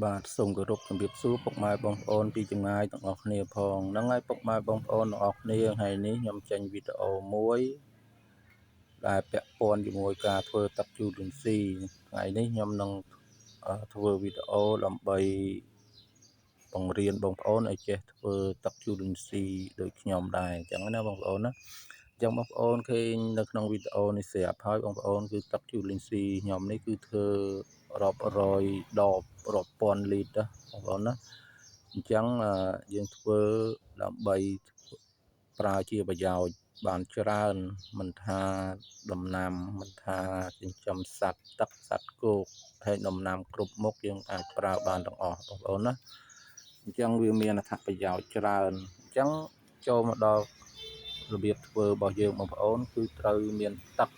បាទសូមគោរពជំរាបសួរពុកម៉ែបងប្អូនពីចម្ងាយទាំងអស់គ្នាផងហ្នឹងហើយពុកម៉ែបងប្អូនទាំងអស់គ្នាថ្ងៃនេះខ្ញុំចេញវីដេអូមួយដែលពាក់ព័ន្ធជាមួយការធ្វើទឹកជូរលីនស៊ីថ្ងៃនេះខ្ញុំនឹងធ្វើវីដេអូដើម្បីបង្រៀនបងប្អូនឲ្យចេះធ្វើទឹកជូរលីនស៊ីដូចខ្ញុំដែរអញ្ចឹងណាបងប្អូនណាអញ្ចឹងបងប្អូនឃើញនៅក្នុងវីដេអូនេះស្រាប់ហើយបងប្អូនគឺទឹកជូរលីនស៊ីខ្ញុំនេះគឺធ្វើរាប់រយដបរាប់ពាន់លីត្របងប្អូនណាអញ្ចឹងយើងធ្វើដើម្បីប្រើជាប្រយោជន៍បានច្រើនមិនថាដំណាំមិនថាចិញ្ចឹមសត្វទឹកសត្វគោកហើយដំណាំគ្រប់មុខយើងអាចប្រើបានទាំងអស់បងប្អូនណាអញ្ចឹងវាមានអត្ថប្រយោជន៍ច្រើនអញ្ចឹងចូលមកដល់របៀបធ្វើរបស់យើងបងប្អូនគឺត្រូវមានទឹក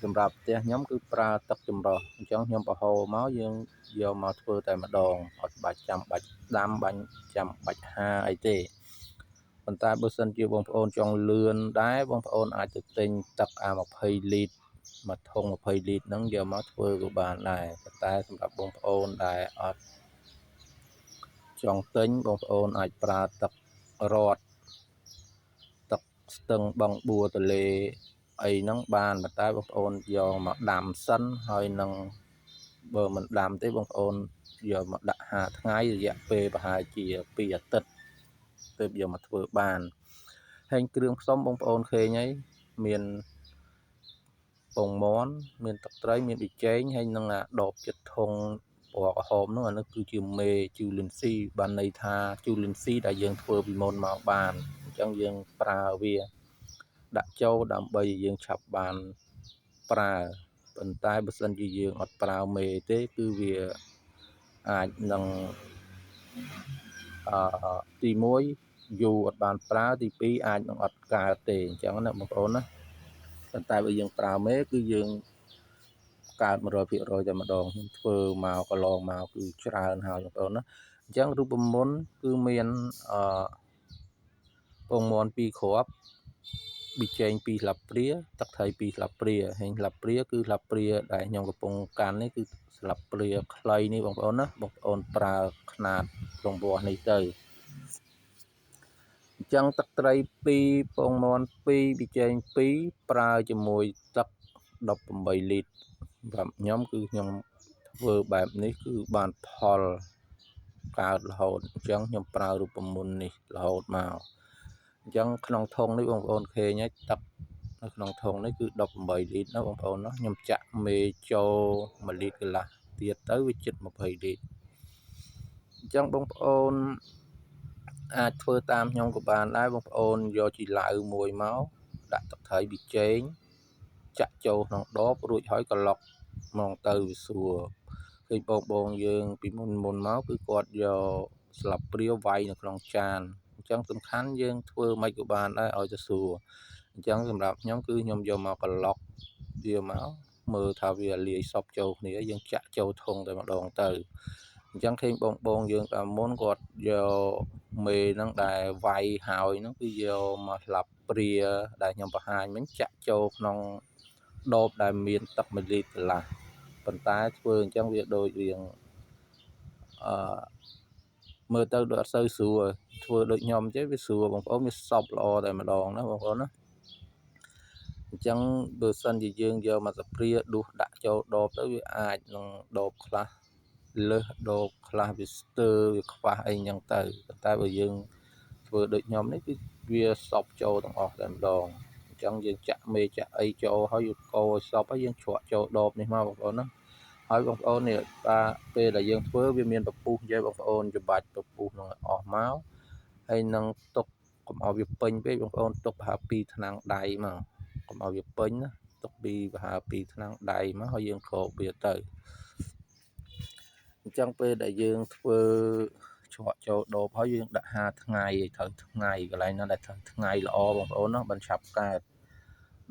សម្រាប់ផ្ទះខ្ញុំគឺប្រើទឹកចម្រោះអញ្ចឹងខ្ញុំប្រហូរមកយើងយកមកធ្វើតែម្ដងអត់បាច់ចាំបាច់ដាំបាញ់ចាំបាច់ហាអីទេប៉ុន្តែបើសិនជាបងប្អូនចង់លឿនដែរបងប្អូនអាចទៅទិញទឹកអា20លីត្រមួយធុង20លីត្រហ្នឹងយកមកធ្វើក៏បានដែរប៉ុន្តែសម្រាប់បងប្អូនដែលអត់ចង់ទិញបងប្អូនអាចប្រើទឹករត់ទឹកស្ទឹងបឹងបួរទន្លេអីហ្នឹងបានប៉ុន្តែបងប្អូនយកមកដាំសិនហើយនឹងបើមិនដាំទេបងប្អូនយកមកដាក់ហាលថ្ងៃរយៈពេលប្រហែលជា2អាទិត្យទើបយកមកធ្វើបានហើយគ្រឿងផ្សំបងប្អូនឃើញហើយមានពងមាន់មានទឹកត្រីមានប៊ីចេងហើយនឹងដបចិត្តធុងពណ៌ក្រហមនោះអានោះគឺជាមេជូលីនស៊ីបានន័យថាជូលីនស៊ីដែលយើងធ្វើពីមុនមកបានអញ្ចឹងយើងប្រើវាដាក់ចូលដើម្បីយើងឆាប់បានប្រើប៉ុន្តែបើសិនជាយើងអត់ប្រើមេទេគឺវាអាចនឹងទី1យូរអត់បានប្រើទី2អាចនឹងអត់កើតទេអញ្ចឹងណាបងប្អូនណាប៉ុន្តែបើយើងប្រើមេគឺយើងកើត 100% តែម្ដងខ្ញុំធ្វើមកកន្លងមកគឺច្រើនហើយបងប្អូនណាអញ្ចឹងរូបមន្តគឺមានពងមាន់2គ្រាប់ប៊ីចេង2ស្លាបព្រាទឹកត្រី2ស្លាបព្រាហើយស្លាបព្រាគឺស្លាបព្រាដែលខ្ញុំកំពុងកាន់នេះគឺស្លាបព្រាខ្លីនេះបងប្អូនណាបងប្អូនប្រើຂະຫນាតរង្វាស់នេះទៅអញ្ចឹងទឹកត្រី2ពងមាន់2ប៊ីចេង2ប្រើជាមួយទឹក18លីត្រសម្រាប់ខ្ញុំគឺខ្ញុំធ្វើបែបនេះគឺបានផលកើតរហូតអញ្ចឹងខ្ញុំប្រើរូបមន្តនេះរហូតមកអញ្ចឹងក្នុងធុងនេះបងប្អូនឃើញហើយទឹកនៅក្នុងធុងនេះគឺ18លីត្រណាបងប្អូនណាខ្ញុំចាក់មេចូល1លីត្រកន្លះទៀតទៅវាជិត20លីត្រអញ្ចឹងបងប្អូនអាចធ្វើតាមខ្ញុំក៏បានដែរបងប្អូនយកជីឡៅមួយមកដាក់ទឹកត្រីប៊ីចេងចាក់ចូលក្នុងដបរួចហើយក្លុកមកទៅវាស្រួលឃើញបងយើងពីមុនមកគឺគាត់យកស្លាបព្រាវាយនៅក្នុងចានអញ្ចឹងសំខាន់យើងធ្វើមិនក៏បានដែរឲ្យទៅស្រួលអញ្ចឹងសម្រាប់ខ្ញុំគឺខ្ញុំយកមកក្លុកវាមកមើលថាវាលាយសពចូលគ្នាយើងចាក់ចូលធុងតែម្ដងទៅអញ្ចឹងឃើញបងយើងកាលមុនគាត់យកមេហ្នឹងដែលវាយហើយហ្នឹងគឺយកមកស្លាបព្រាដែលខ្ញុំបង្ហាញមិញចាក់ចូលក្នុងដបដែលមានទឹក1លីត្រកន្លះប៉ុន្តែធ្វើអញ្ចឹងវាដូចរៀងមើលទៅដូចអត់សូវស្រួលធ្វើដូចខ្ញុំចេះវាស្រួលបងប្អូនវាសប់ល្អតែម្ដងណាបងប្អូនណាអញ្ចឹងបើសិនជាយើងយកមកស្ព្រាដួសដាក់ចូលដបទៅវាអាចនឹងដបខ្លះលើសដបខ្លះវាស្ទើរវាខ្វះអីចឹងទៅប៉ុន្តែបើយើងធ្វើដូចខ្ញុំនេះគឺវាសប់ចូលទាំងអស់តែម្ដងអញ្ចឹងយើងចាក់មេចាក់អីចូលហើយយើងកូរឲ្យសប់ហើយយើងជ្រក់ចូលដបនេះមកបងប្អូនណាហើយបងប្អូននេះពេលដែលយើងធ្វើវាមានពពុះនិយាយបងប្អូនច្បាច់ពពុះនឹងអស់មកហើយនឹងទុកកុំឲ្យវាពេញពេកបងប្អូនទុកប្រហែល2ថ្នាំងដៃមកកុំឲ្យវាពេញណាទុកពីប្រហែល2ថ្នាំងដៃមកហើយយើងគ្របវាទៅអញ្ចឹងពេលដែលយើងធ្វើជ្រក់ចូលដបហើយយើងដាក់ហាលថ្ងៃឲ្យត្រូវថ្ងៃកន្លែងណាដែលត្រូវថ្ងៃល្អបងប្អូនណាមិនឆាប់កើត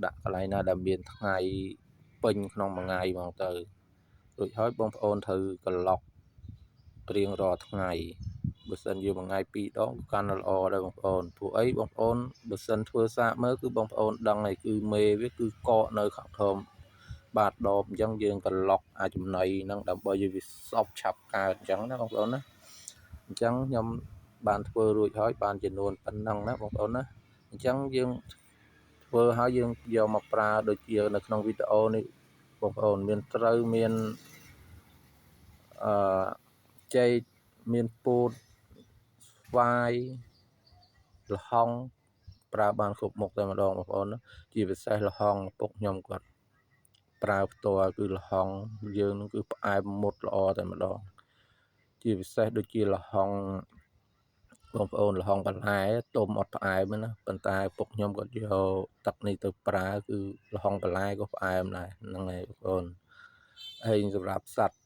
ដាក់កន្លែងណាដែលមានថ្ងៃពេញក្នុងមួយថ្ងៃហ្មងទៅរួចហើយបងប្អូនត្រូវក្លុករៀងរាល់ថ្ងៃបើសិនជាមួយថ្ងៃ2ដងកាន់តែល្អដែរបងប្អូនព្រោះអីបងប្អូនបើសិនធ្វើសាកមើលគឺបងប្អូនដឹងហើយគឺមេវាគឺកកនៅខាងក្រោម បាទដបអញ្ចឹងយើងក៏ឡុកអាចចំណៃហ្នឹងដើម្បីឲ្យវាសពឆាប់កើតអញ្ចឹងណាបងប្អូនណាអញ្ចឹងខ្ញុំបានធ្វើរួចហើយបានចំនួនប៉ុណ្ណឹងណាបងប្អូនណាអញ្ចឹងយើងធ្វើហើយយើងយកមកប្រើដូចជានៅក្នុងវីដេអូនេះបងប្អូនមានត្រូវមានចេកមានពោតស្វាយល្ហុងប្រើបានគ្រប់មុខតែម្ដងបងប្អូនណាជាពិសេសល្ហុងពុកខ្ញុំគាត់ប្រើផ្ទាល់គឺល្ហុងយើងនឹងគឺផ្អែមមុតល្អតែម្ដងជាពិសេសដូចជាល្ហុងបងប្អូនល្ហុងបន្លែទុំអត់ផ្អែមណាប៉ុន្តែពុកខ្ញុំគាត់យកទឹកនេះទៅប្រើគឺល្ហុងបន្លែក៏ផ្អែមដែរហ្នឹងហើយបងប្អូនហើយសម្រាប់សត្វ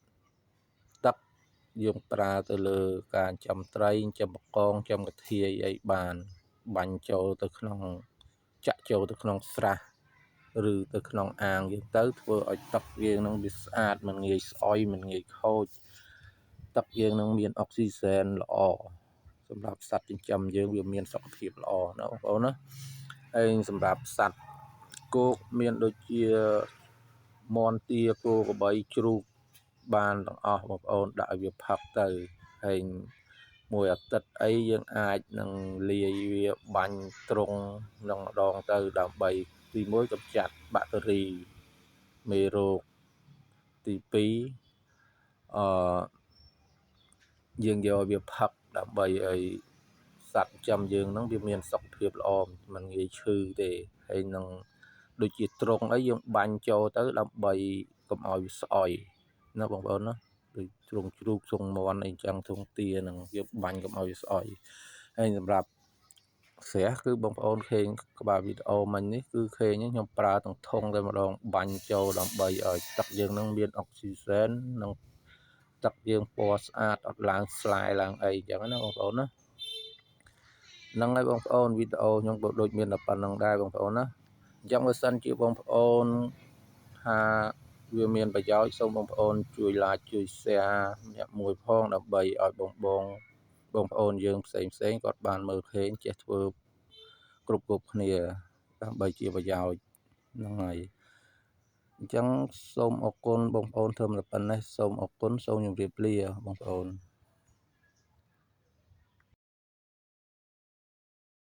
ទឹកយើងប្រើទៅលើការចិញ្ចឹមត្រីចិញ្ចឹមបង្កងចិញ្ចឹមកធាយអីបានបាញ់ចូលទៅក្នុងចាក់ចូលទៅក្នុងស្រះឬទៅក្នុងអាងយើងទៅធ្វើឲ្យទឹកយើងនឹងវាស្អាតមិនងាយស្អុយមិនងាយខូចទឹកយើងនឹងមានអុកស៊ីហ្សែនល្អសម្រាប់សត្វចិញ្ចឹមយើងវាមានសុខភាពល្អណាបងប្អូនណាហើយសម្រាប់សត្វគោកមានដូចជាមាន់ទាគោក្របីជ្រូកបានទាំងអស់បងប្អូនដាក់ឲ្យវាផឹកទៅហើយមួយអាទិត្យអីយើងអាចនឹងលាយវាបាញ់ត្រង់នឹងម្ដងទៅដើម្បីទី1កម្ចាត់បាក់តេរីមេរោគទី2យើងយកវាផឹកដើម្បីឲ្យសត្វចិញ្ចឹមយើងហ្នឹងវាមានសុខភាពល្អមិនងាយឈឺទេហើយនឹងដូចជាត្រង់អីយើងបាញ់ចូលទៅដើម្បីកុំឲ្យវាស្អុយណាបងប្អូនណាដូចជ្រុងជ្រូកជ្រុងមាន់អីចឹងជ្រុងទាហ្នឹងយើងបាញ់កុំឲ្យវាស្អុយហើយសម្រាប់ស្រះគឺបងប្អូនឃើញក្បាលវីដេអូមិញនេះគឺឃើញខ្ញុំប្រើទាំងធុងតែម្ដងបាញ់ចូលដើម្បីឲ្យទឹកយើងនឹងមានអុកស៊ីហ្សែននិងទឹកយើងពណ៌ស្អាតអត់ឡើងស្លែឡើងអីចឹងណាបងប្អូនណាហ្នឹងហើយបងប្អូនវីដេអូខ្ញុំក៏ដូចមានតែប៉ុណ្្នឹងដែរបងប្អូនណាអញ្ចឹងបើសិនជាបងប្អូនថាវាមានប្រយោជន៍សូមបងប្អូនជួយ like ជួយ share ម្នាក់មួយផងដើម្បីឲ្យបងប្អូនយើងផ្សេងគាត់បានមើលឃើញចេះធ្វើគ្រប់គ្នាដើម្បីជាប្រយោជន៍ហ្នឹងហើយអញ្ចឹងសូមអរគុណបងប្អូនធ្វើតែប៉ុណ្ណេះសូមអរគុណសូមជម្រាបលាបងប្អូន